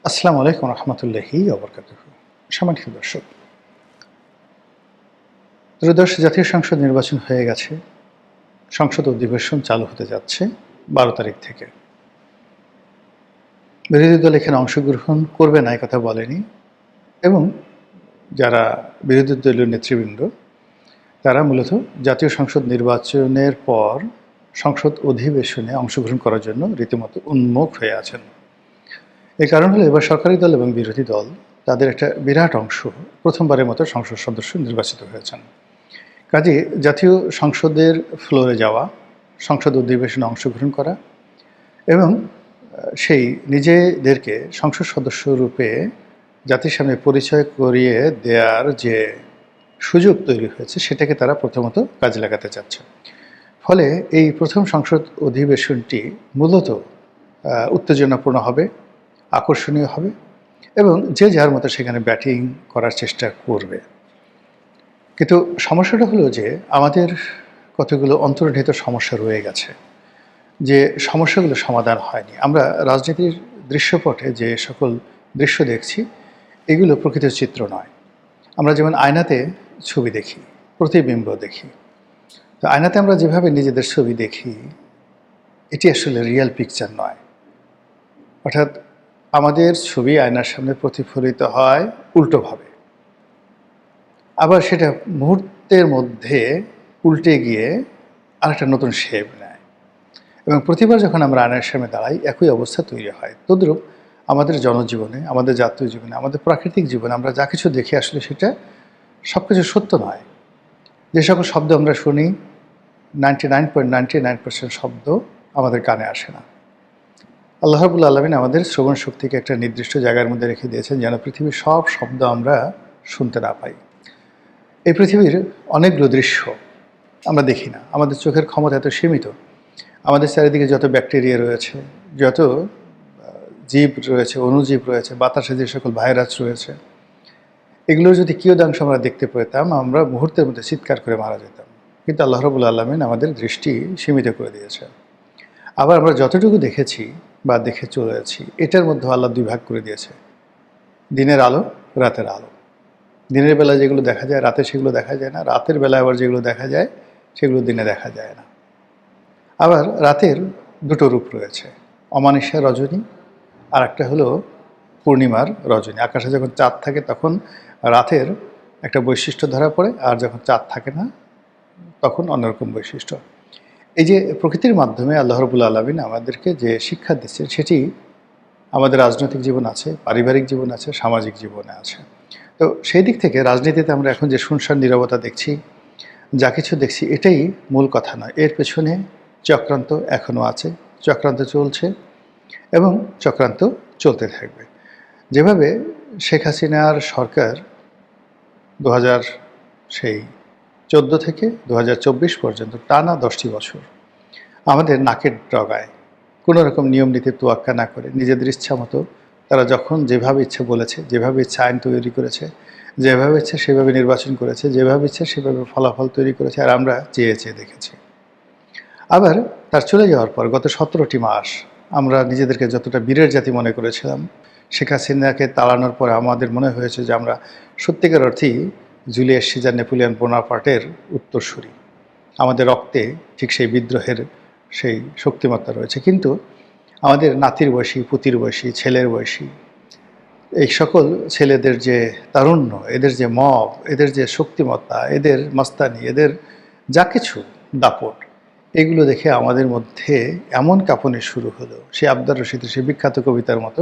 আসসালামু আলাইকুম রহমতুল্লাহি ওবরকাতুহু। সম্মানিত দর্শক, ত্রয়োদশ জাতীয় সংসদ নির্বাচন হয়ে গেছে। সংসদ অধিবেশন চালু হতে যাচ্ছে ১২ তারিখ থেকে। বিরোধী দল এখানে অংশগ্রহণ করবে না, কথা বলেনি। এবং যারা বিরোধী দলীয় নেতৃবৃন্দ, তারা মূলত জাতীয় সংসদ নির্বাচনের পর সংসদ অধিবেশনে অংশগ্রহণ করার জন্য রীতিমতো উন্মুখ হয়ে আছেন। এই কারণ হলো, এবার সরকারি দল এবং বিরোধী দল তাদের একটা বিরাট অংশ প্রথমবারের মতো সংসদ সদস্য নির্বাচিত হয়েছেন। কাজে জাতীয় সংসদের ফ্লোরে যাওয়া, সংসদ অধিবেশনে অংশগ্রহণ করা এবং সেই নিজেদেরকে সংসদ সদস্য রূপে জাতির সামনে পরিচয় করিয়ে দেওয়ার যে সুযোগ তৈরি হয়েছে, সেটাকে তারা প্রথমত কাজে লাগাতে চাচ্ছে। ফলে এই প্রথম সংসদ অধিবেশনটি মূলত উত্তেজনাপূর্ণ হবে, আকর্ষণীয় হবে এবং যে যার মতো সেখানে ব্যাটিং করার চেষ্টা করবে। কিন্তু সমস্যাটা হলো যে আমাদের কতগুলো অন্তর্নিহিত সমস্যা রয়ে গেছে, যে সমস্যাগুলো সমাধান হয়নি। আমরা রাজনীতির দৃশ্যপটে যে সকল দৃশ্য দেখছি, এগুলো প্রকৃত চিত্র নয়। আমরা যেমন আয়নাতে ছবি দেখি, প্রতিবিম্ব দেখি, তো আয়নাতে আমরা যেভাবে নিজেদের ছবি দেখি, এটি আসলে রিয়েল পিকচার নয়। অর্থাৎ আমাদের ছবি আয়নার সামনে প্রতিফলিত হয় উল্টোভাবে, আবার সেটা মুহূর্তের মধ্যে উল্টে গিয়ে আরেকটা নতুন শেপ নেয় এবং প্রতিবার যখন আমরা আয়নার সামনে দাঁড়াই, একই অবস্থা তৈরি হয়। তদ্রূপ আমাদের জনজীবনে, আমাদের জাতীয় জীবনে, আমাদের প্রাকৃতিক জীবনে আমরা যা কিছু দেখি, আসলে সেটা সব কিছু সত্য নয়। যে সকল শব্দ আমরা শুনি, 99.99% শব্দ আমাদের কানে আসে না। আল্লাহ রাব্বুল আলামিন আমাদের শ্রবণ শক্তিকে একটা নির্দিষ্ট জায়গার মধ্যে রেখে দিয়েছেন, যেন পৃথিবীর সব শব্দ আমরা শুনতে না পাই। এই পৃথিবীর অনেকগুলো দৃশ্য আমরা দেখি না, আমাদের চোখের ক্ষমতা এত সীমিত। আমাদের চারিদিকে যত ব্যাকটেরিয়া রয়েছে, যত জীব রয়েছে, অণুজীব রয়েছে, বাতাসে যে সকল ভাইরাস রয়েছে, এগুলোর যদি কিয়দাংশ আমরা দেখতে পেতাম, আমরা মুহূর্তের মধ্যে চিৎকার করে মারা যেতাম। কিন্তু আল্লাহ রাব্বুল আলামিন আমাদের দৃষ্টি সীমিত করে দিয়েছে। আবার আমরা যতটুকু দেখেছি বা দেখে চলেছি, এটার মধ্যে আল্লাহ দুই ভাগ করে দিয়েছে: দিনের আলো, রাতের আলো। দিনের বেলা যেগুলো দেখা যায়, রাতে সেগুলো দেখা যায় না। রাতের বেলায় আবার যেগুলো দেখা যায়, সেগুলো দিনে দেখা যায় না। আবার রাতের দুটো রূপ রয়েছে: অমানিসা রজনী, আর একটা হলো পূর্ণিমার রজনী। আকাশে যখন চাঁদ থাকে, তখন রাতের একটা বৈশিষ্ট্য ধরা পড়ে, আর যখন চাঁদ থাকে না, তখন অন্যরকম বৈশিষ্ট্য। এই যে প্রকৃতির মাধ্যমে আল্লাহ রাব্বুল আলামিন আমাদেরকে যে শিক্ষা দিচ্ছে, সেটি আমাদের রাজনৈতিক জীবন আছে, পারিবারিক জীবন আছে, সামাজিক জীবনে আছে। তো সেই দিক থেকে রাজনীতিতে আমরা এখন যে শুনশান নীরবতা দেখছি, যা কিছু দেখছি, এটাই মূল কথা নয়। এর পেছনে চক্রান্ত এখনও আছে, চক্রান্ত চলছে এবং চক্রান্ত চলতে থাকবে। যেভাবে শেখ হাসিনার সরকার 2014 থেকে 2024 পর্যন্ত টানা 10টি বছর আমাদের নাকের ডগায় কোনো রকম নিয়ম নীতির তোয়াক্কা না করে নিজেদের ইচ্ছা মতো তারা যখন যেভাবে ইচ্ছে বলেছে, যেভাবে ইচ্ছা আইন তৈরি করেছে, যেভাবে ইচ্ছে সেভাবে নির্বাচন করেছে, যেভাবে ইচ্ছে সেভাবে ফলাফল তৈরি করেছে, আর আমরা চেয়ে চেয়ে দেখেছি। আবার তার চলে যাওয়ার পর গত 17টি মাস আমরা নিজেদেরকে যতটা বীরের জাতি মনে করেছিলাম, শেখ হাসিনাকে তাড়ানোর পরে আমাদের মনে হয়েছে যে আমরা সত্যিকার অর্থেই জুলিয়াস সিজার, নেপোলিয়ন বোনাপার্টের উত্তরসূরি। আমাদের রক্তে ঠিক সেই বিদ্রোহের সেই শক্তিমত্তা রয়েছে। কিন্তু আমাদের নাতির বয়সী, পুতির বয়সী, ছেলের বয়সী এই সকল ছেলেদের যে তারুণ্য, এদের যে মব, এদের যে শক্তিমত্তা, এদের মাস্তানি, এদের যা কিছু দাপট, এগুলো দেখে আমাদের মধ্যে এমন কাঁপুনি শুরু হলো, সে আবদার রশিদের সে বিখ্যাত কবিতার মতো,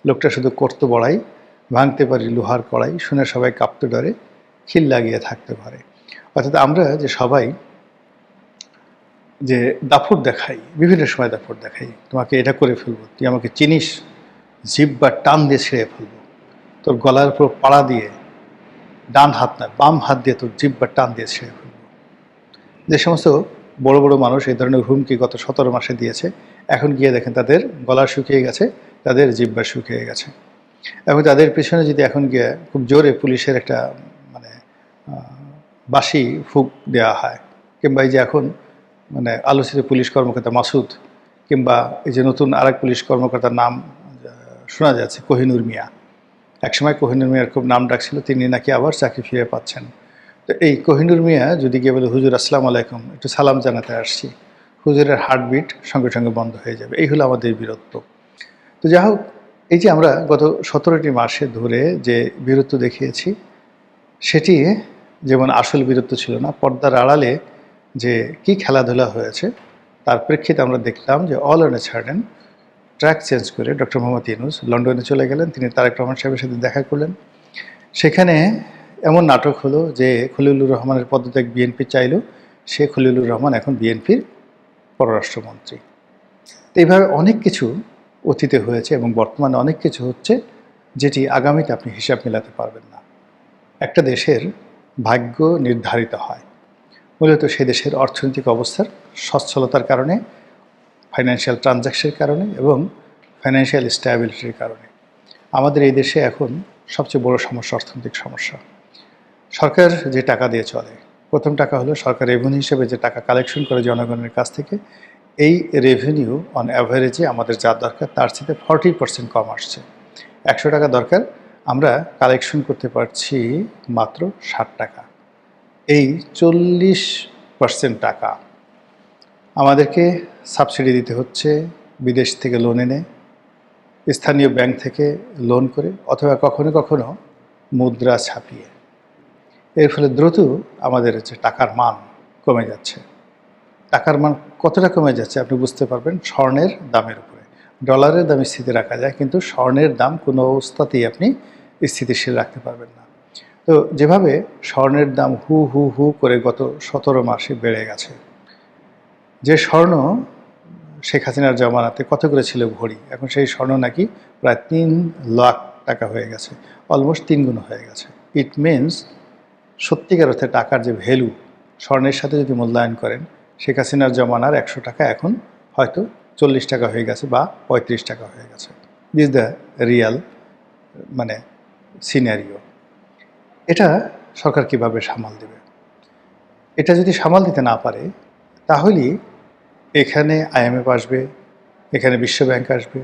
লোকটা শুধু করতে বড়াই, ভাঙতে পারি লোহার কড়াই, শুনে সবাই কাঁপতে ডরে, খিল লাগিয়ে থাকতে পারে। অর্থাৎ আমরা যে সবাই যে দাপট দেখাই, বিভিন্ন সময় দাপট দেখাই, তোমাকে এটা করে ফেলবো, তুই আমাকে চিনিস, জিহ্বা টান দিয়ে ছিঁড়ে ফেলবো, তোর গলার উপর পাড়া দিয়ে, ডান হাত না বাম হাত দিয়ে তোর জিহ্বা টান দিয়ে ছিঁড়ে ফেলবো। যে সমস্ত বড় বড় মানুষ এই ধরনের হুমকি গত 17 মাসে দিয়েছে, এখন গিয়ে দেখেন তাদের গলা শুকিয়ে গেছে, তাদের জিহ্বা শুকিয়ে গেছে। এবং তাদের পেছনে যদি এখন গিয়ে খুব জোরে পুলিশের একটা মানে বাঁশি ফুঁক দেওয়া হয়, কিংবা এই যে এখন মানে আলোচিত পুলিশ কর্মকর্তা মাসুদ, কিংবা এই যে নতুন আরেক পুলিশ কর্মকর্তার নাম শোনা যাচ্ছে কোহিনুর মিয়া, একসময় কোহিনুর মিয়ার খুব নাম ডাক ছিল, তিনি নাকি আবার চাকরি ফিরে পাচ্ছেন। তো এই কোহিনুর মিয়া যদি গিয়ে বলে হুজুর আসসালামু আলাইকুম, একটু সালাম জানাতে আসছি, হুজুরের হার্টবিট সঙ্গে সঙ্গে বন্ধ হয়ে যাবে। এই হলো আমাদের বীরত্ব। তো যাই হোক, এই যে আমরা গত 17টি মাসে ধরে যে বীরত্ব দেখিয়েছি, সেটি যেমন আসল বীরত্ব ছিল না, পর্দার আড়ালে যে কি খেলাধুলা হয়েছে তার প্রেক্ষিতে আমরা দেখলাম যে all on a sudden track change করে ডক্টর মোহাম্মদ ইউনূস লন্ডনে চলে গেলেন। তিনি তারেক রহমান সাহেবের সাথে দেখা করলেন। সেখানে এমন নাটক হলো যে খলিলুর রহমানের পদত্যাগ বিএনপি চাইল, সে খলিলুর রহমান এখন বিএনপির পররাষ্ট্রমন্ত্রী। তো এইভাবে অনেক কিছু অতীতে হয়েছে এবং বর্তমানে অনেক কিছু হচ্ছে যেটি আগামীতে আপনি হিসাব মেলাতে পারবেন না। একটা দেশের ভাগ্য নির্ধারিত হয় মূলত সে দেশের অর্থনৈতিক অবস্থার সচ্ছলতার কারণে, ফাইন্যান্সিয়াল ট্রানজ্যাকশনের কারণে এবং ফাইন্যান্সিয়াল স্ট্যাবিলিটির কারণে। আমাদের এই দেশে এখন সবচেয়ে বড় সমস্যা অর্থনৈতিক সমস্যা। সরকার যে টাকা দিয়ে চলে, প্রথম টাকা হলো সরকার রেভিনিউ হিসেবে যে টাকা কালেকশন করে জনগণের কাছ থেকে, এই রেভিনিউ অন অ্যাভারেজে আমাদের যা দরকার তার সাথে 40% কম আসছে। 100 টাকা দরকার, আমরা কালেকশন করতে পারছি মাত্র 60 টাকা। এই 40% টাকা আমাদেরকে সাবসিডি দিতে হচ্ছে বিদেশ থেকে লোন এনে, স্থানীয় ব্যাংক থেকে লোন করে, অথবা কখনো কখনো মুদ্রা ছাপিয়ে। এর ফলে দ্রুত আমাদের হচ্ছে টাকার মান কমে যাচ্ছে। টাকার মান কতটা কমে যাচ্ছে আপনি বুঝতে পারবেন স্বর্ণের দামের উপরে। ডলারের দাম স্থিতি রাখা যায়, কিন্তু স্বর্ণের দাম কোনো অবস্থাতেই আপনি স্থিতিশীল রাখতে পারবেন না। তো যেভাবে স্বর্ণের দাম হু হু হু করে গত 17 মাসে বেড়ে গেছে, যে স্বর্ণ শেখ হাসিনার জমানাতে কত করে ছিল ভরি, এখন সেই স্বর্ণ নাকি প্রায় 3 লাখ টাকা হয়ে গেছে, অলমোস্ট 3 গুণ হয়ে গেছে। ইট মিনস সত্যিকার অর্থে টাকার যে ভ্যালু স্বর্ণের সাথে যদি মূল্যায়ন করেন, শেখ হাসিনার জমানার 100 টাকা এখন হয়তো 40 টাকা হয়ে গেছে বা 35 টাকা হয়ে গেছে। দিস দ্য রিয়াল মানে সিনারিও। এটা সরকার কিভাবে সামাল দেবে? এটা যদি সামাল দিতে না পারে, তাহলেই এখানে IMF আসবে, এখানে বিশ্বব্যাংক আসবে,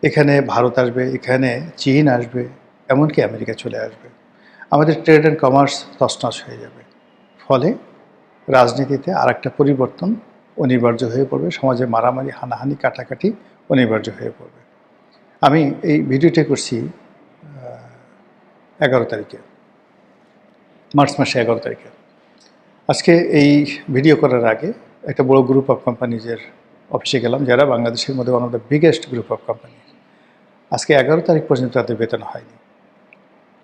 এখানে ভারত আসবে, এখানে চীন আসবে, এমনকি আমেরিকা চলে আসবে। আমাদের ট্রেড অ্যান্ড কমার্স তছনছ হয়ে যাবে। ফলে রাজনীতিতে আরেকটা পরিবর্তন অনিবার্য হয়ে পড়বে, সমাজে মারামারি, হানাহানি, কাটাকাটি অনিবার্য হয়ে পড়বে। আমি এই ভিডিওটি করছি 11 তারিখে, মার্চ মাসে 11 তারিখে। আজকে এই ভিডিও করার আগে একটা বড় গ্রুপ অফ কোম্পানিজের অফিসে গেলাম, যারা বাংলাদেশের মধ্যে one of the biggest group of company. আজকে 11 তারিখ পর্যন্ত তাদের বেতন হয়নি।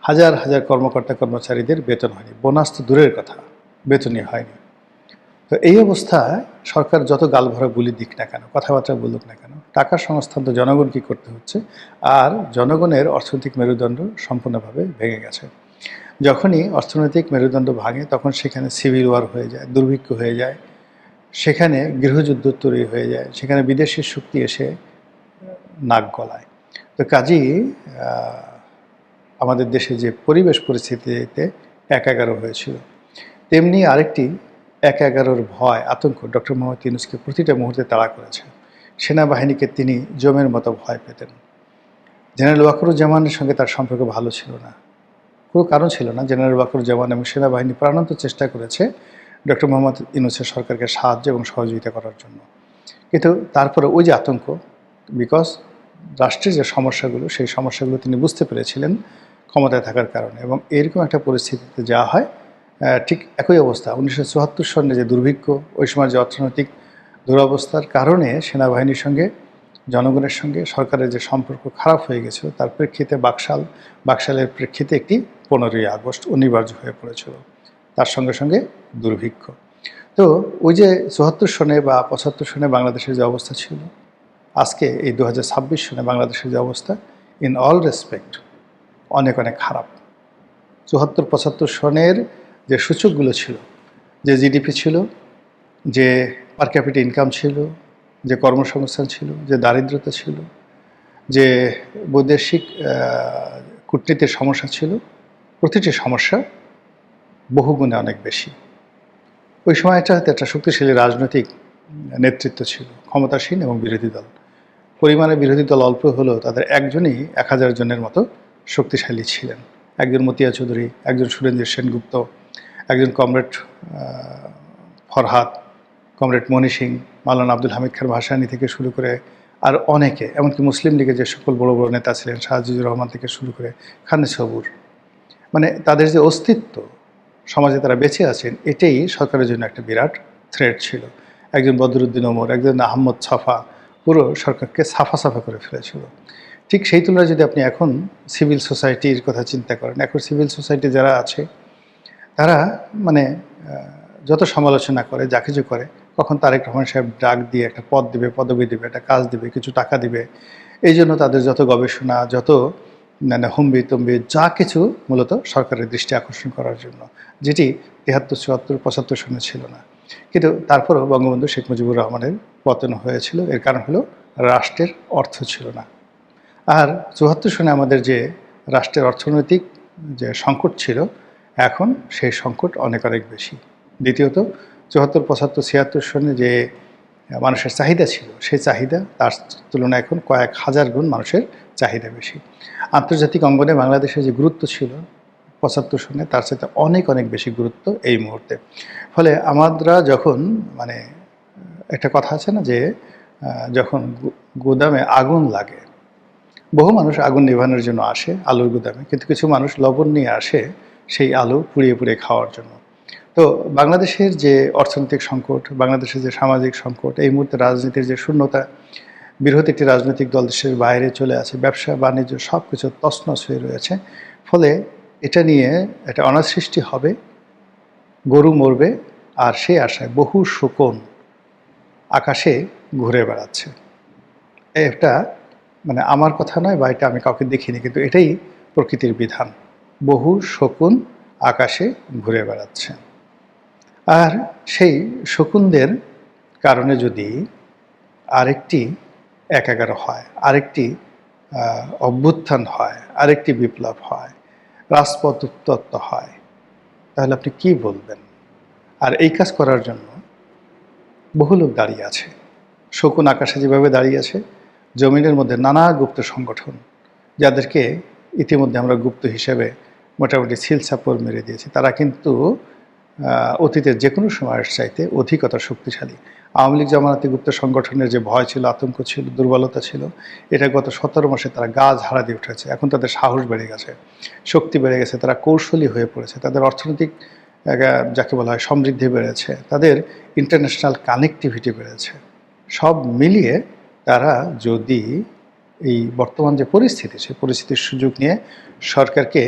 হাজার হাজার কর্মকর্তা কর্মচারীদের বেতন হয়নি, বোনাস তো দূরের কথা, বেতনই হয়নি। তো এই অবস্থায় সরকার যত গালভরা বুলি দিক না কেন, কথাবার্তা বলুক না কেন, টাকার সংস্থান তো জনগণকে করতে হচ্ছে। আর জনগণের অর্থনৈতিক মেরুদণ্ড সম্পূর্ণভাবে ভেঙে গেছে। যখনই অর্থনৈতিক মেরুদণ্ড ভাঙে, তখন সেখানে সিভিল ওয়ার হয়ে যায়, দুর্ভিক্ষ হয়ে যায়, সেখানে গৃহযুদ্ধ তৈরি হয়ে যায়, সেখানে বিদেশি শক্তি এসে নাক গলায়। তো কাজেই আমাদের দেশে যে পরিবেশ পরিস্থিতিতে 1-11 হয়েছিল, তেমনি আরেকটি 1-11-র ভয়, আতঙ্ক ডক্টর মোহাম্মদ ইউনূসকে প্রতিটা মুহূর্তে তাড়া করেছে। সেনাবাহিনীকে তিনি জমের মতো ভয় পেতেন। জেনারেল ওয়াকারুজ্জামানের সঙ্গে তার সম্পর্ক ভালো ছিল না, কোনো কারণ ছিল না। জেনারেল ওয়াকারুজ্জামান এবং সেনাবাহিনী প্রাণান্ত চেষ্টা করেছে ডক্টর মোহাম্মদ ইউনূসের সরকারকে সাহায্য এবং সহযোগিতা করার জন্য, কিন্তু তারপরে ওই যে আতঙ্ক, বিকজ রাষ্ট্রের যে সমস্যাগুলো, সেই সমস্যাগুলো তিনি বুঝতে পেরেছিলেন ক্ষমতায় থাকার কারণে। এবং এরকম একটা পরিস্থিতিতে যাওয়া হয়, ঠিক একই অবস্থা 1974 সনে যে দুর্ভিক্ষ, ওই সময় যে অর্থনৈতিক দুরবস্থার কারণে সেনাবাহিনীর সঙ্গে জনগণের সঙ্গে সরকারের যে সম্পর্ক খারাপ হয়ে গেছিল, তার প্রেক্ষিতে বাকশালের প্রেক্ষিতে একটি 15ই আগস্ট অনিবার্য হয়ে পড়েছিল, তার সঙ্গে সঙ্গে দুর্ভিক্ষ। তো ওই যে 74 সনে বা 75 সনে বাংলাদেশের যে অবস্থা ছিল, আজকে এই 2026 সনে বাংলাদেশের যে অবস্থা, ইন অল রেসপেক্ট অনেক অনেক খারাপ। 74-75 সনের যে সূচকগুলো ছিল, যে জিডিপি ছিল, যে পার ক্যাপিটা ইনকাম ছিল, যে কর্মসংস্থান ছিল, যে দারিদ্রতা ছিল, যে বৈদেশিক কূটনীতির সমস্যা ছিল, প্রতিটি সমস্যা বহুগুণে অনেক বেশি। ওই সময়টাতে একটা শক্তিশালী রাজনৈতিক নেতৃত্ব ছিল, ক্ষমতাসীন এবং বিরোধী দল। পরিমাণে বিরোধী দল অল্প হলেও তাদের একজনই 1000 জনের মতো শক্তিশালী ছিলেন। একজন মতিয়া চৌধুরী, একজন সুরেন্দ্র সেনগুপ্ত, একজন কমরেড ফরহাদ, কমরেড মনি সিং, মাওলানা আব্দুল হামিদ খান ভাসানী থেকে শুরু করে আর অনেকে, এমনকি মুসলিম লীগের যে সকল বড় বড় নেতা ছিলেন, শাহজিজুর রহমান থেকে শুরু করে খানে সবুর, মানে তাদের যে অস্তিত্ব, সমাজে তারা বেঁচে আছেন, এটাই সরকারের জন্য একটা বিরাট থ্রেট ছিল। একজন বদরুদ্দিন ওমর, একজন আহমদ ছফা পুরো সরকারকে সাফা সাফা করে ফেলেছিল। ঠিক সেই তুলনায় যদি আপনি এখন সিভিল সোসাইটির কথা চিন্তা করেন, এখন সিভিল সোসাইটি যারা আছে তারা মানে যত সমালোচনা করে, যা কিছু করে, কখন তারেক রহমান সাহেব ডাক দিয়ে একটা পদ দিবে, পদবি দিবে, একটা কাজ দিবে, কিছু টাকা দিবে, এই জন্য তাদের যত গবেষণা, যত মানে হুম্বি তম্বি যা কিছু মূলত সরকারের দৃষ্টি আকর্ষণ করার জন্য, যেটি 73, 74, 75 সনে ছিল না। কিন্তু তারপরও বঙ্গবন্ধু শেখ মুজিবুর রহমানের পতন হয়েছিল। এর কারণ হলো রাষ্ট্রের অর্থ ছিল না। আর 74 সনে আমাদের যে রাষ্ট্রের অর্থনৈতিক যে সংকট ছিল, এখন সেই সংকট অনেক অনেক বেশি। দ্বিতীয়ত 74, 75, 76 সনে যে মানুষের চাহিদা ছিল, সেই চাহিদা তার তুলনায় এখন কয়েক হাজার গুণ মানুষের চাহিদা বেশি। আন্তর্জাতিক অঙ্গনে বাংলাদেশের যে গুরুত্ব ছিল 75 সনে, তার সাথে অনেক অনেক বেশি গুরুত্ব এই মুহূর্তে। ফলে আমরা যখন মানে একটা কথা আছে না যে যখন গুদামে আগুন লাগে, বহু মানুষ আগুন নেভানোর জন্য আসে আলুর গুদামে, কিন্তু কিছু মানুষ লবণ নিয়ে আসে সেই আলু পুড়িয়ে পুড়িয়ে খাওয়ার জন্য। তো বাংলাদেশের যে অর্থনৈতিক সংকট, বাংলাদেশের যে সামাজিক সংকট, এই মুহূর্তে রাজনীতির যে শূন্যতা, বৃহৎ একটি রাজনৈতিক দল দেশের বাইরে চলে আছে, ব্যবসা বাণিজ্য সব কিছু তছনছ হয়ে রয়েছে। ফলে এটা নিয়ে একটা অনার সৃষ্টি হবে, গরু মরবে, আর সে আশায় বহু শকুন আকাশে ঘুরে বেড়াচ্ছে। একটা মানে আমার কথা নয়, বা এটা আমি কাউকে দেখিনি, কিন্তু এটাই প্রকৃতির বিধান। বহু শকুন আকাশে ঘুরে বেড়াচ্ছে। আর সেই শকুনদের কারণে যদি আরেকটি ১/১১ হয়, আরেকটি অভ্যুত্থান হয়, আরেকটি বিপ্লব হয়, রাজপথ উত্তপ্ত হয়, তাহলে আপনি কি বলবেন? আর এই কাজ করার জন্য বহু লোক দাঁড়িয়ে আছে। শকুন আকাশে যেভাবে দাঁড়িয়ে আছে, জমিনের মধ্যে নানা গুপ্ত সংগঠন, যাদেরকে ইতিমধ্যে আমরা গুপ্ত হিসেবে মোটামুটি সিলসাপড় মেরে দিয়েছি, তারা কিন্তু অতীতের যে কোনো সময়ের চাইতে অধিকতর শক্তিশালী। আওয়ামী লীগ জামানাতে গুপ্ত সংগঠনের যে ভয় ছিল, আতঙ্ক ছিল, দুর্বলতা ছিল, এটা গত 17 মাসে তারা গা ঝাড়া দিয়ে উঠেছে। এখন তাদের সাহস বেড়ে গেছে, শক্তি বেড়ে গেছে, তারা কৌশলী হয়ে পড়েছে, তাদের অর্থনৈতিক যাকে বলা হয় সমৃদ্ধি বেড়েছে, তাদের ইন্টারন্যাশনাল কানেক্টিভিটি বেড়েছে। সব মিলিয়ে তারা যদি এই বর্তমান যে পরিস্থিতি, সেই পরিস্থিতির সুযোগ নিয়ে সরকারকে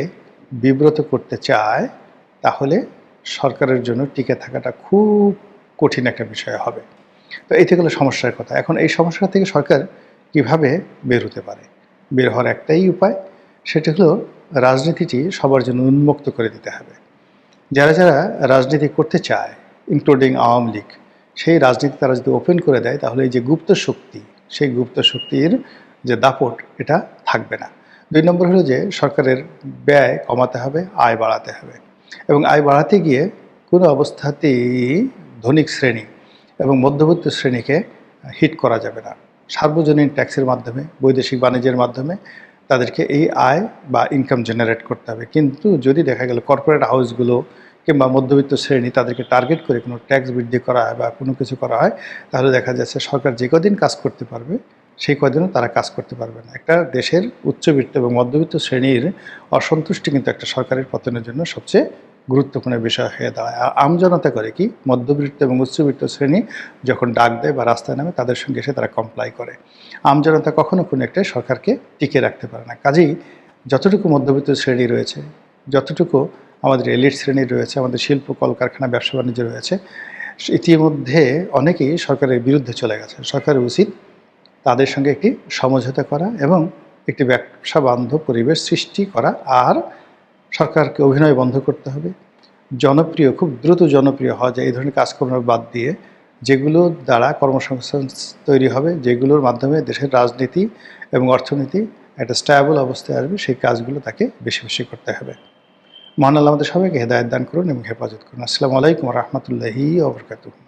বিব্রত করতে চায়, তাহলে সরকারের জন্য টিকে থাকাটা খুব কঠিন একটা বিষয় হবে। তো এই থেকে হলো সমস্যার কথা। এখন এই সমস্যা থেকে সরকার কিভাবে বের হতে পারে? বের হওয়ার একটাই উপায়, সেটা হলো রাজনীতিটি সবার জন্য উন্মুক্ত করে দিতে হবে। যারা যারা রাজনীতি করতে চায়, ইনক্লুডিং আওয়ামী লীগ, সেই রাজনীতি তারা যদি ওপেন করে দেয়, তাহলে এই যে গুপ্ত শক্তি, সেই গুপ্ত শক্তির যে দাপট, এটা থাকবে না। 2 নম্বর হলো যে সরকারের ব্যয় কমাতে হবে, আয় বাড়াতে হবে। এবং আয় বাড়াতে গিয়ে কোনো অবস্থাতেই ধনিক শ্রেণী এবং মধ্যবিত্ত শ্রেণীকে হিট করা যাবে না। সার্বজনীন ট্যাক্সের মাধ্যমে, বৈদেশিক বাণিজ্যের মাধ্যমে তাদেরকে এই আয় বা ইনকাম জেনারেট করতে হবে। কিন্তু যদি দেখা গেল কর্পোরেট হাউসগুলো কিংবা মধ্যবিত্ত শ্রেণী, তাদেরকে টার্গেট করে কোনো ট্যাক্স বৃদ্ধি করা হয় বা কোনো কিছু করা হয়, তাহলে দেখা যাচ্ছে সরকার যে কদিন কাজ করতে পারবে, সেই কদিনও তারা কাজ করতে পারবে না। একটা দেশের উচ্চবিত্ত এবং মধ্যবিত্ত শ্রেণীর অসন্তুষ্টি কিন্তু একটা সরকারের পতনের জন্য সবচেয়ে গুরুত্বপূর্ণ বিষয় হয়ে দাঁড়ায়। আর আমজনতা করে কি, মধ্যবিত্ত এবং উচ্চবিত্ত শ্রেণী যখন ডাক দেয় বা রাস্তায় নামে, তাদের সঙ্গে এসে তারা কমপ্লাই করে। আমজনতা কখনো কোনো একটা সরকারকে টিকে রাখতে পারে না। কাজেই যতটুকু মধ্যবিত্ত শ্রেণী রয়েছে, যতটুকু আমাদের এলিট শ্রেণী রয়েছে, আমাদের শিল্প কলকারখানা ব্যবসা বাণিজ্য রয়েছে, ইতিমধ্যে অনেকেই সরকারের বিরুদ্ধে চলে গেছে। সরকারের উচিত তাদের সঙ্গে একটি সমঝোতা করা এবং একটি ব্যবসা বান্ধব পরিবেশ সৃষ্টি করা। আর সরকারকে অভিনয় বন্ধ করতে হবে, জনপ্রিয়, খুব দ্রুত জনপ্রিয় হওয়া যায় এই ধরনের কাজকর্ম বাদ দিয়ে যেগুলো দ্বারা কর্মসংস্থান তৈরি হবে, যেগুলোর মাধ্যমে দেশের রাজনীতি এবং অর্থনীতি একটা স্ট্যাবল অবস্থায় আসবে, সেই কাজগুলো তাকে বেশি বেশি করতে হবে। মহান আল্লাহ আমাদের সবাইকে হেদায়েত দান করুন এবং হেফাজত করুন। আসসালামু আলাইকুম ওয়া রাহমাতুল্লাহি ওয়া বারাকাতুহু।